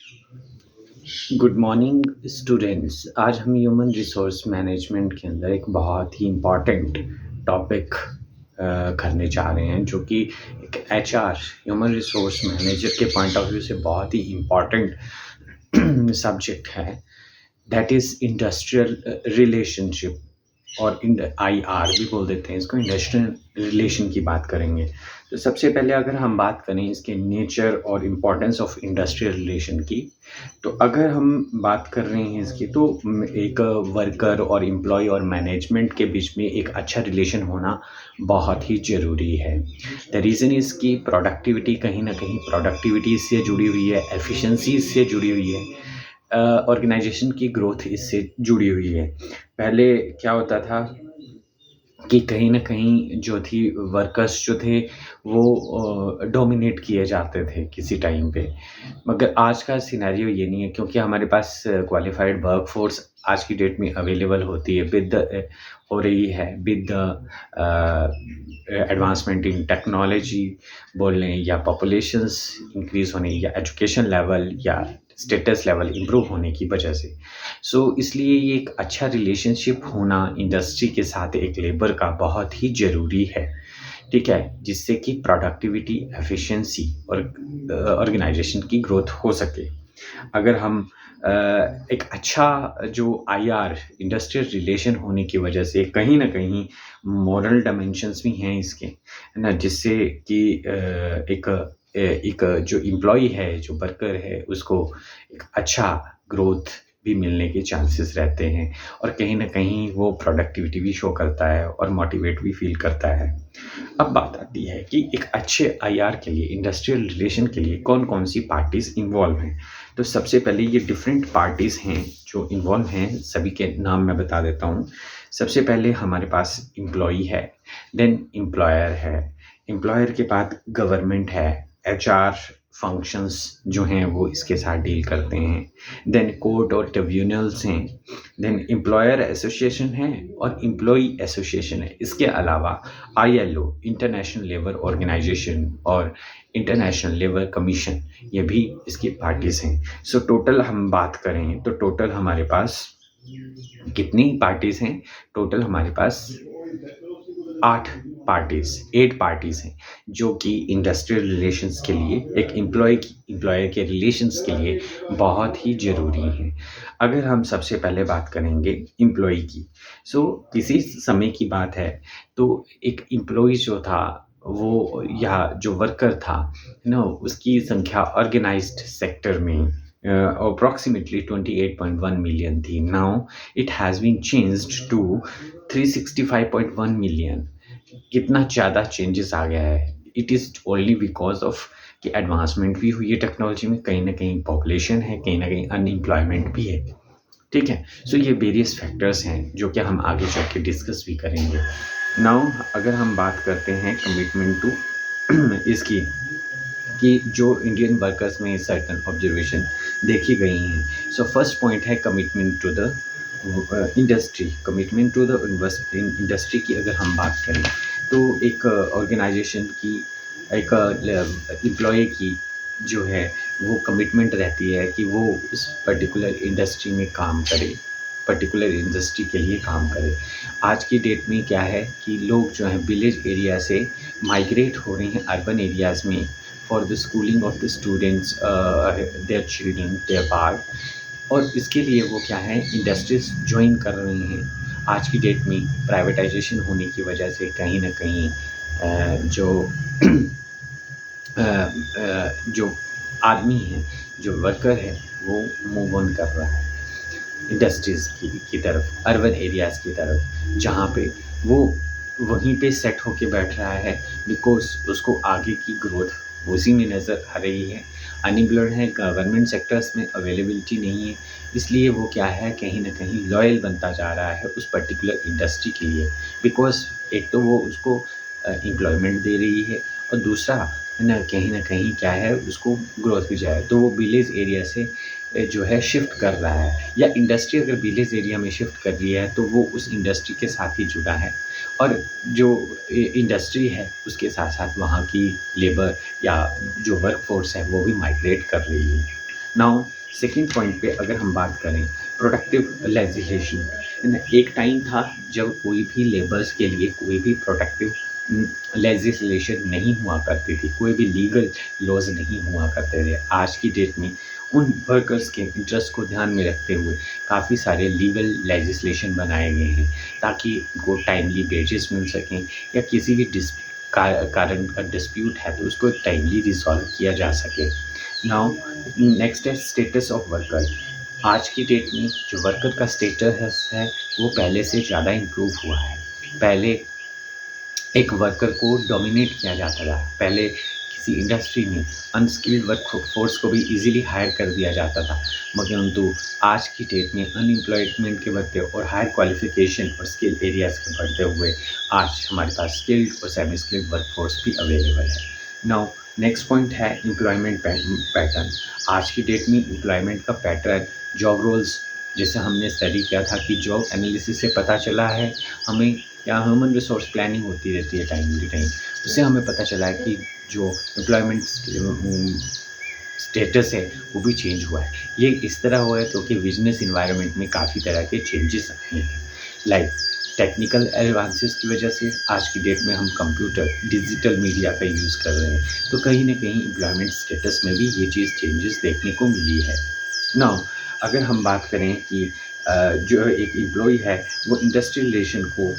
Good morning students. आज हम human resource management के अंदर एक बहुत ही इम्पॉर्टेंट टॉपिक करने जा रहे हैं, जो कि एक एचआर ह्यूमन रिसोर्स मैनेजर के पॉइंट ऑफ व्यू से बहुत ही इम्पॉर्टेंट सब्जेक्ट है। दैट इज़ इंडस्ट्रियल रिलेशनशिप, और आईआर भी बोल देते हैं इसको। इंडस्ट्रियल रिलेशन की बात करेंगे। तो सबसे पहले अगर हम बात करें इसके नेचर और इम्पोर्टेंस ऑफ इंडस्ट्रियल रिलेशन की, तो अगर हम बात कर रहे हैं इसकी, तो एक वर्कर और एम्प्लॉय और मैनेजमेंट के बीच में एक अच्छा रिलेशन होना बहुत ही ज़रूरी है। द रीज़न इज़ कि प्रोडक्टिविटी कहीं ना कहीं प्रोडक्टिविटी इससे जुड़ी हुई है, एफिशिएंसी इससे जुड़ी हुई है, ऑर्गेनाइजेशन की ग्रोथ इससे जुड़ी हुई है। पहले क्या होता था कि कहीं न कहीं जो थी वर्कर्स जो थे वो डोमिनेट किए जाते थे किसी टाइम पे। मगर आज का सिनेरियो ये नहीं है, क्योंकि हमारे पास क्वालिफ़ाइड वर्कफ़ोर्स आज की डेट में अवेलेबल होती है हो रही है with the advancement in technology बोल लें, या पॉपुलेशंस इंक्रीज़ होने, या एजुकेशन लेवल, या स्टेटस लेवल इम्प्रूव होने की वजह से। इसलिए ये एक अच्छा रिलेशनशिप होना इंडस्ट्री के साथ एक लेबर का बहुत ही ज़रूरी है, ठीक है? जिससे कि प्रोडक्टिविटी, एफिशिएंसी और ऑर्गेनाइजेशन की ग्रोथ हो सके। अगर हम एक अच्छा जो आईआर इंडस्ट्रियल रिलेशन होने की वजह से कहीं न कहीं मोरल डायमेंशंस भी हैं इसके, है ना? जिससे कि एक जो एम्प्लॉयी है, जो वर्कर है, उसको एक अच्छा ग्रोथ भी मिलने के चांसेस रहते हैं, और कहीं न कहीं वो प्रोडक्टिविटी भी शो करता है और मोटिवेट भी फ़ील करता है। अब बात आती है कि एक अच्छे आईआर के लिए, इंडस्ट्रियल रिलेशन के लिए कौन-कौन सी पार्टीज़ इन्वॉल्व हैं। तो सबसे पहले ये डिफरेंट पार्टीज़ हैं जो इन्वॉल्व हैं, सभी के नाम मैं बता देता हूँ। सबसे पहले हमारे पास एम्प्लॉयी है, देन एम्प्लॉयर है, एम्प्लॉयर के बाद गवर्नमेंट है, एचआर फंक्शंस जो हैं वो इसके साथ डील करते हैं, देन कोर्ट और ट्रिब्यूनल्स हैं, देन एम्प्लॉयर एसोसिएशन है और एम्प्लॉई एसोसिएशन है। इसके अलावा आईएलओ, इंटरनेशनल लेबर ऑर्गेनाइजेशन, और इंटरनेशनल लेबर कमीशन, ये भी इसकी पार्टीज़ हैं। टोटल हम बात करें तो टोटल हमारे पास कितनी पार्टीज़ हैं? टोटल हमारे पास 8 पार्टीज़, 8 पार्टीज़ हैं, जो कि इंडस्ट्रियल रिलेशंस के लिए, एक एम्प्लॉयर के रिलेशंस के लिए बहुत ही ज़रूरी हैं। अगर हम सबसे पहले बात करेंगे एम्प्लॉयी की, किसी समय की बात है, तो एक एम्प्लॉयी जो था वो, या जो वर्कर था, उसकी संख्या ऑर्गेनाइज्ड सेक्टर में अप्रॉक्सिमेटली 28.1 मिलियन थी। Now it has been changed to 365.1 million. कितना ज़्यादा चेंजेस आ गया है। It is only because of कि एडवांसमेंट भी हुई है टेक्नोलॉजी में, कहीं न कहीं पॉपुलेशन है, कहीं न कहीं अनएम्प्लॉयमेंट भी है, ठीक है? ये वेरियस फैक्टर्स हैं जो कि हम आगे चल के डिस्कस भी करेंगे। नाउ अगर हम बात करते हैं कमिटमेंट टू इसकी, कि जो इंडियन वर्कर्स में सर्टेन ऑब्जर्वेशन देखी गई हैं। फर्स्ट पॉइंट है commitment to the industry. Commitment to the industry की अगर हम बात करें, तो एक ऑर्गेनाइजेशन की, एक एम्प्लॉय की जो है वो कमिटमेंट रहती है कि वो उस पर्टिकुलर इंडस्ट्री में काम करे, पर्टिकुलर इंडस्ट्री के लिए काम करे। आज की डेट में क्या है कि लोग जो हैं विलेज एरिया से माइग्रेट हो रहे हैं अर्बन एरियाज़ में for the schooling of the students, their children, there part, और इसके लिए वो क्या है, इंडस्ट्रीज़ जॉइन कर रहे हैं। आज की डेट में प्राइवेटाइजेशन होने की वजह से कहीं न कहीं जो जो आदमी है, जो वर्कर है, वो मूव ऑन कर रहा है इंडस्ट्रीज़ की तरफ, अर्बन एरियाज़ की तरफ, जहाँ पे वो वहीं पे सेट होके बैठ रहा है, बिकॉज़ उसको आगे की ग्रोथ उसी में नज़र आ रही है। अनएम्प्लॉयड है, गवर्नमेंट सेक्टर्स में अवेलेबिलिटी नहीं है, इसलिए वो क्या है, कहीं न कहीं लॉयल बनता जा रहा है उस पर्टिकुलर इंडस्ट्री के लिए, बिकॉज़ एक तो वो उसको एम्प्लॉयमेंट दे रही है, और दूसरा है ना, कहीं न कहीं क्या है, उसको ग्रोथ भी जाए। तो वो विलेज एरिया से जो है शिफ्ट कर रहा है, या इंडस्ट्री अगर विलेज एरिया में शिफ्ट कर रही है, तो वो उस इंडस्ट्री के साथ ही जुड़ा है, और जो इंडस्ट्री है उसके साथ साथ वहाँ की लेबर या जो वर्क फोर्स है वो भी माइग्रेट कर रही है। नाउ सेकंड पॉइंट पे अगर हम बात करें प्रोडक्टिव लेजिस्लेशन, है ना, एक टाइम था जब कोई भी लेबर्स के लिए कोई भी प्रोडक्टिव लेजिस्लेशन नहीं हुआ करती थी, कोई भी लीगल लॉज नहीं हुआ करते थे। आज की डेट में उन वर्कर्स के इंटरेस्ट को ध्यान में रखते हुए काफ़ी सारे लीगल लेजिस्लेशन बनाए गए हैं ताकि उनको टाइमली वेजेस मिल सकें या किसी भी कारण का डिस्प्यूट है तो उसको टाइमली रिजॉल्व किया जा सके। नाउ नेक्स्ट है स्टेटस ऑफ वर्कर। आज की डेट में जो वर्कर का स्टेटस है वो पहले से ज़्यादा इम्प्रूव हुआ है। पहले एक वर्कर को डोमिनेट किया जाता था। पहले किसी इंडस्ट्री में अनस्किल्ड वर्क फोर्स को भी इजीली हायर कर दिया जाता था, परंतु आज की डेट में अनएम्प्लॉयमेंट के बढ़ते और हायर क्वालिफिकेशन और स्किल एरियाज़ के बढ़ते हुए आज हमारे पास स्किल्ड और सेमी स्किल्ड वर्क फोर्स भी अवेलेबल है। नाउ नेक्स्ट पॉइंट है एम्प्लॉयमेंट पैटर्न। आज की डेट में एम्प्लॉयमेंट का पैटर्न, जॉब रोल्स, जैसे हमने स्टडी किया था कि जॉब एनालिसिस से पता चला है हमें, या ह्यूमन रिसोर्स प्लानिंग होती रहती है टाइम टू टाइम, उससे हमें पता चला है कि जो एम्प्लॉयमेंट स्टेटस है वो भी चेंज हुआ है। ये इस तरह हुआ है क्योंकि बिजनेस इन्वायरमेंट में काफ़ी तरह के चेंजेस आए हैं। लाइक टेक्निकल एडवांसेस की वजह से आज की डेट में हम कंप्यूटर, डिजिटल मीडिया का यूज़ कर रहे हैं, तो कहीं ना कहीं एम्प्लॉयमेंट स्टेटस में भी ये चीज़ चेंजेस देखने को मिली है। नाउ अगर हम बात करें कि जो एक एम्प्लॉय है वो इंडस्ट्रियल रिलेशन को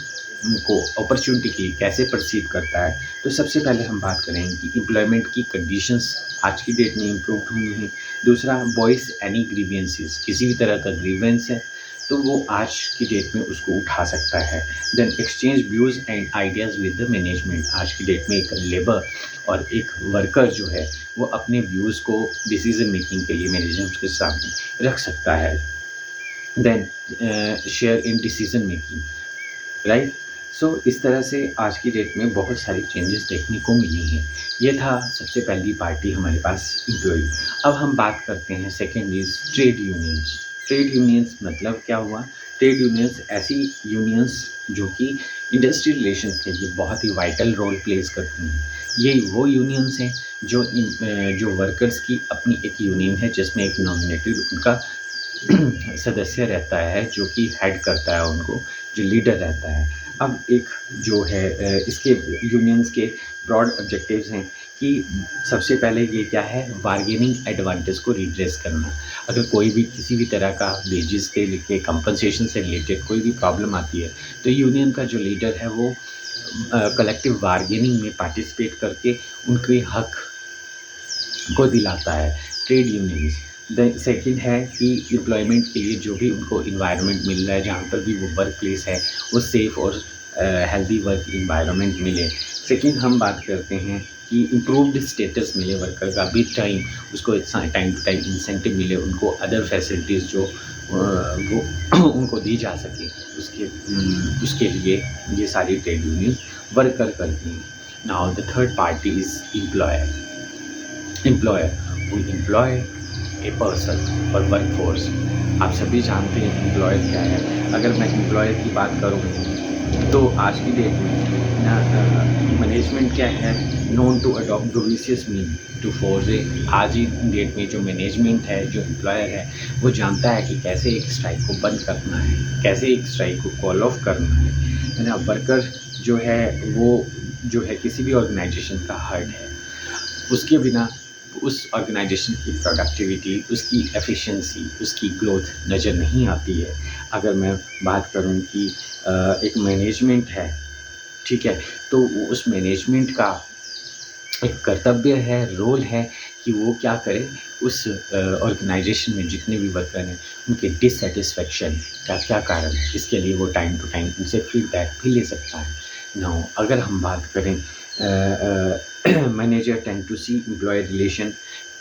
उनको अपॉर्चुनिटी के लिए कैसे परसीव करता है, तो सबसे पहले हम बात करें कि एम्प्लॉयमेंट की कंडीशंस आज की डेट में इम्प्रूव हुई हैं। दूसरा, वॉइस एनी ग्रीवियंसेस, किसी भी तरह का ग्रीवेंस है तो वो आज की डेट में उसको उठा सकता है। Then exchange views and ideas with the management. आज की डेट में एक लेबर और एक वर्कर जो है वो अपने व्यूज़ को डिसीजन मेकिंग के लिए मैनेजमेंट के सामने रख सकता है। Then share in decision making, right. So इस तरह से आज की डेट में बहुत सारी चेंजेस देखने को मिली हैं। ये था सबसे पहली पार्टी हमारे पास एम्प्लॉय। अब हम बात करते हैं second is trade unions. Trade unions मतलब क्या हुआ? ट्रेड यूनियंस ऐसी यूनियंस जो कि इंडस्ट्रियल रिलेशन के लिए बहुत ही वाइटल रोल प्लेस करती हैं। ये वो यूनियंस हैं जो वर्कर्स की अपनी एक यूनियन है जिसमें एक नॉमिनेटेड उनका सदस्य रहता है जो कि हेड करता है उनको, जो लीडर रहता है। अब एक जो है इसके यूनियंस के ब्रॉड ऑब्जेक्टिव्स हैं कि सबसे पहले ये क्या है, बार्गेनिंग एडवांटेज को रिड्रेस करना। अगर कोई भी किसी भी तरह का वेजेस के लिए कंपनसेशन से रिलेटेड कोई भी प्रॉब्लम आती है तो यूनियन का जो लीडर है वो कलेक्टिव बार्गेनिंग में पार्टिसिपेट करके उनके हक को दिलाता है। Trade unions. द सेकेंड है कि एम्प्लॉयमेंट के लिए जो भी उनको इन्वायरमेंट मिल रहा है, जहाँ पर भी वो वर्क प्लेस है वो सेफ़ और हेल्दी वर्क इन्वायरमेंट मिले। सेकेंड हम बात करते हैं कि इम्प्रूव्ड स्टेटस मिले वर्कर का, विद टाइम उसको टाइम टू टाइम इंसेंटिव मिले, उनको अदर फैसिलिटीज़ जो वो उनको दी जा सके, उसके लिए ये सारी ट्रेड यूनियन वर्कर करती हैं। Now the third party is employer who employ a person और वर्क फोर्स। आप सभी जानते हैं एम्प्लॉयर क्या है। अगर मैं एम्प्लॉयर की बात करूँ तो आज की डेट में ना मैनेजमेंट क्या है, नोन टू अडॉप्ट डोविशियस मीन टू फोर्स ए। आज ही डेट में जो मैनेजमेंट है, जो एम्प्लॉयर है, वो जानता है कि कैसे एक स्ट्राइक को बंद करना है, कैसे एक स्ट्राइक को कॉल ऑफ करना है ना। वर्कर जो है वो जो है किसी भी ऑर्गेनाइजेशन का हार्ट है। उसके बिना उस ऑर्गेनाइजेशन की प्रोडक्टिविटी, उसकी एफिशिएंसी, उसकी ग्रोथ नज़र नहीं आती है। अगर मैं बात करूं कि एक मैनेजमेंट है, ठीक है, तो उस मैनेजमेंट का एक कर्तव्य है, रोल है कि वो क्या करे, उस ऑर्गेनाइजेशन में जितने भी वर्कर हैं उनके डिससेटिस्फेक्शन का क्या कारण है, इसके लिए वो टाइम टू टाइम उनसे फीडबैक भी ले सकता है। नाउ अगर हम बात करें manager tend to see employ relation,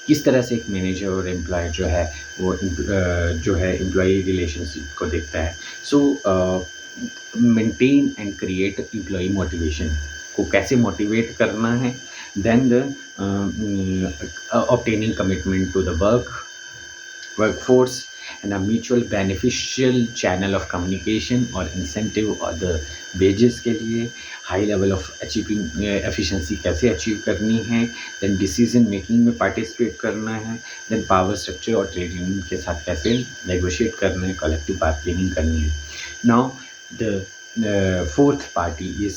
किस तरह से एक मैनेजर और एम्प्लॉयर जो है वो जो है एम्प्लॉय रिलेशनशिप को देखता है। So maintain and create employ motivation, को कैसे मोटिवेट करना है। Then the obtaining commitment to the workforce, and mutual beneficial channel of communication और इंसेंटिव और द वेजेस के लिए, high level of achieving efficiency कैसे अचीव करनी है, देन डिसीजन मेकिंग में पार्टिसिपेट करना है, देन पावर स्ट्रक्चर और ट्रेड यूनियन के साथ कैसे नेगोशिएट करना है, कलेक्टिव बार्गेनिंग करनी है. Now the fourth party is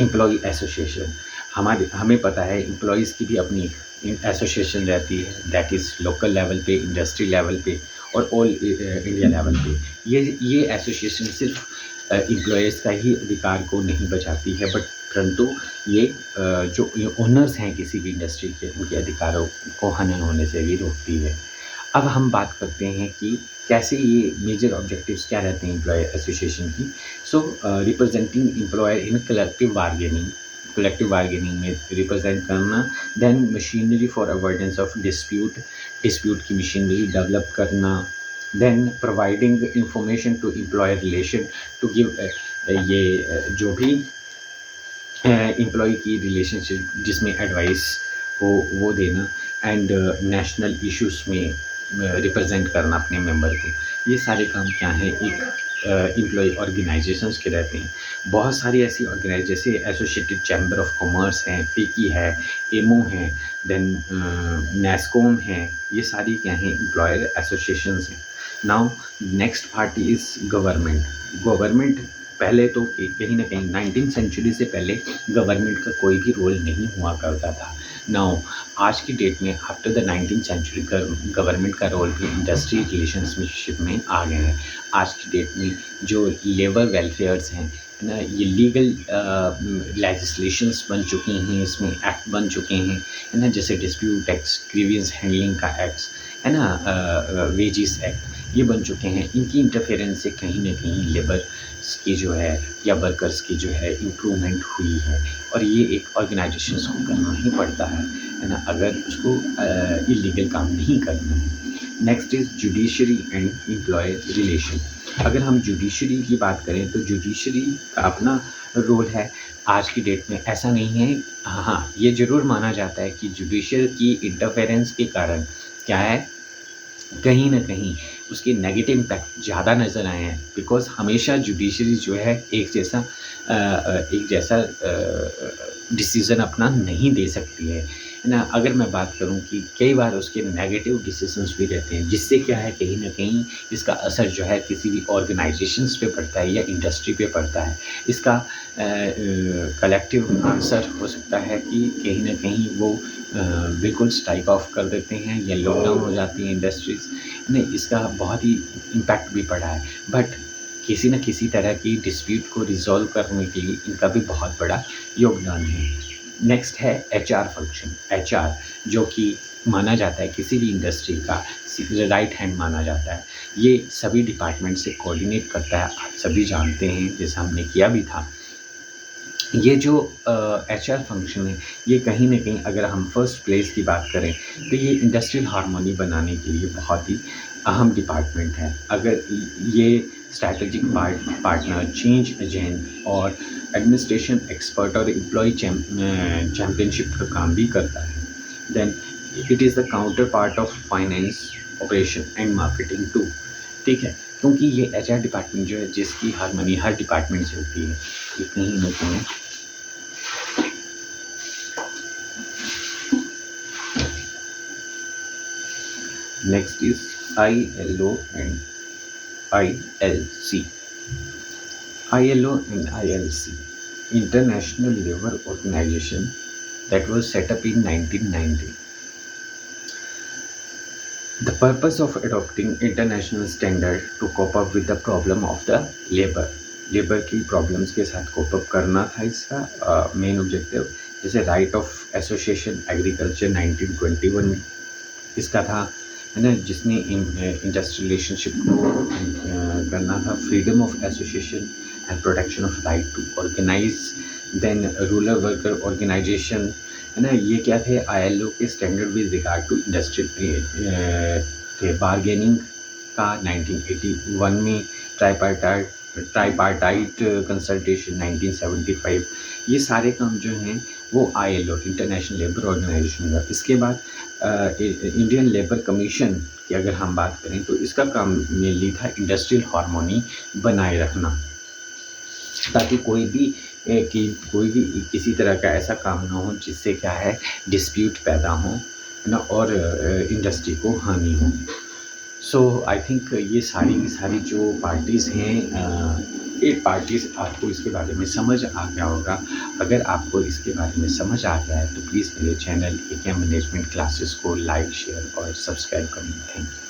employ association. हमें पता है एम्प्लॉयज़ की भी अपनी एसोसिएशन रहती है, दैट इज़ लोकल लेवल पे, इंडस्ट्री लेवल पे और ऑल इंडिया लेवल पे. ये एसोसिएशन सिर्फ एम्प्लॉयज़ का ही अधिकार को नहीं बचाती है, बट परंतु ये जो ओनर्स हैं किसी भी इंडस्ट्री के, उनके अधिकारों को हानि होने से भी रोकती है. अब हम बात करते हैं कि कैसे ये मेजर ऑब्जेक्टिव्स क्या रहते हैं एम्प्लॉय एसोसिएशन की. So representing employer in collective bargaining में रिप्रेजेंट करना, then machinery for avoidance of dispute की मशीनरी डेवलप करना, then providing information to employer relation to give जो भी एम्प्लॉय की रिलेशनशिप जिसमें एडवाइस हो वो देना, एंड नेशनल इश्यूज़ में रिप्रेजेंट करना अपने मेंबर को. ये सारे काम क्या हैं, एक एम्प्लॉय ऑर्गेनाइजेशंस के रहते हैं. बहुत सारी ऐसी ऑर्गेनाइज जैसे एसोसिएटेड चैम्बर ऑफ कॉमर्स हैं, फिकी है, एमो है, देन नेस्कॉम है, ये सारी क्या हैं एम्प्लॉयर एसोसिएशंस हैं. Now next party is government. पहले तो कहीं ना कहीं 19th सेंचुरी से पहले गवर्नमेंट का कोई भी रोल नहीं हुआ करता था. नाउ आज की डेट में आफ्टर द 19th सेंचुरी का गवर्नमेंट का रोल भी इंडस्ट्री रिलेशनशिप में आ गए हैं. आज की डेट में जो लेबर वेलफेयर्स हैं ना, ये लीगल लेजिस्लेशंस बन चुकी हैं, इसमें एक्ट बन चुके हैं, है ना, जैसे डिस्प्यूट एक्ट, ग्रीवियंस हैंडलिंग का एक्ट, है ना, वेजिस एक्ट, ये बन चुके हैं. इनकी इंटरफेरेंस से कहीं ना कहीं लेबर की जो है या वर्कर्स की जो है इम्प्रूवमेंट हुई है, और ये एक ऑर्गेनाइजेशन को करना ही पड़ता है ना, अगर उसको इलीगल काम नहीं करना है. Next is judiciary and employ relation. अगर हम जुडिशरी की बात करें तो जुडिशरी का अपना रोल है. आज की डेट में ऐसा नहीं है, हाँ ये ज़रूर माना जाता है कि जुडिशल की इंटरफेरेंस के कारण क्या है, कहीं ना कहीं उसके नेगेटिव इम्पैक्ट ज़्यादा नज़र आए हैं, बिकॉज हमेशा जुडिशरी जो है एक जैसा डिसीज़न अपना नहीं दे सकती है ना. अगर मैं बात करूं कि कई बार उसके नेगेटिव डिसीजंस भी रहते हैं, जिससे क्या है कहीं ना कहीं इसका असर जो है किसी भी ऑर्गेनाइजेशंस पे पड़ता है या इंडस्ट्री पे पड़ता है. इसका कलेक्टिव आंसर हो सकता है कि कहीं ना कहीं वो बिल्कुल स्ट्राइक ऑफ कर देते हैं या लॉकडाउन हो जाती हैं इंडस्ट्रीज़ ने. इसका बहुत ही इम्पैक्ट भी पड़ा है, बट किसी न किसी तरह की डिस्प्यूट को रिजॉल्व करने के लिए इनका भी बहुत बड़ा योगदान है. नेक्स्ट है एचआर फंक्शन. एचआर जो कि माना जाता है किसी भी इंडस्ट्री का राइट हैंड माना जाता है. ये सभी डिपार्टमेंट से कोऑर्डिनेट करता है, आप सभी जानते हैं, जैसा हमने किया भी था. ये जो एचआर फंक्शन है, ये कहीं ना कहीं अगर हम फर्स्ट प्लेस की बात करें तो ये इंडस्ट्रियल हार्मोनी बनाने के लिए बहुत ही अहम डिपार्टमेंट है. अगर ये स्ट्रैटेजिक पार्टनर, चेंज एजेंट और एडमिनिस्ट्रेशन एक्सपर्ट और एम्प्लॉय चैम्पियनशिप का काम भी करता है. Then it is the counterpart of finance, operation and marketing too. ठीक है, क्योंकि ये एचआर डिपार्टमेंट जो है जिसकी हार्मनी हर डिपार्टमेंट से होती है, ये कहीं ना कहीं next is ILO and ILC. ILO and ILC, International Labour Organization, that was set up in 1990. The purpose of adopting international standard to cope up with the problem of the labour की problems के साथ cope up करना था इसका main objective. जैसे right of association agriculture 1921 में इसका था, है ना, जिसने इंडस्ट्रियल रिलेशनशिप को करना था. Freedom of association and protection of right to organise. Then rural worker organisation, है ना, ये क्या थे, ILO के standard with regard to industrial थे. बारगेनिंग का 1981 में, ट्राईपार्टाइट कंसल्टेशन 1975. ये सारे काम जो हैं वो आईएलओ इंटरनेशनल लेबर ऑर्गेनाइजेशन का। इसके बाद इंडियन लेबर कमीशन की अगर हम बात करें तो इसका काम मेनली था इंडस्ट्रियल हार्मोनी बनाए रखना, ताकि कोई भी किसी तरह का ऐसा काम ना हो जिससे क्या है डिस्प्यूट पैदा हो, है ना, और इंडस्ट्री को हानि हो। सो आई थिंक ये सारी की सारी जो पार्टीज़ हैं, 8 पार्टीज़, आपको इसके बारे में समझ आ गया होगा। अगर आपको इसके बारे में समझ आ गया है तो प्लीज़ मेरे चैनल एकेएम मैनेजमेंट क्लासेस को लाइक, शेयर और सब्सक्राइब करें। Thank you.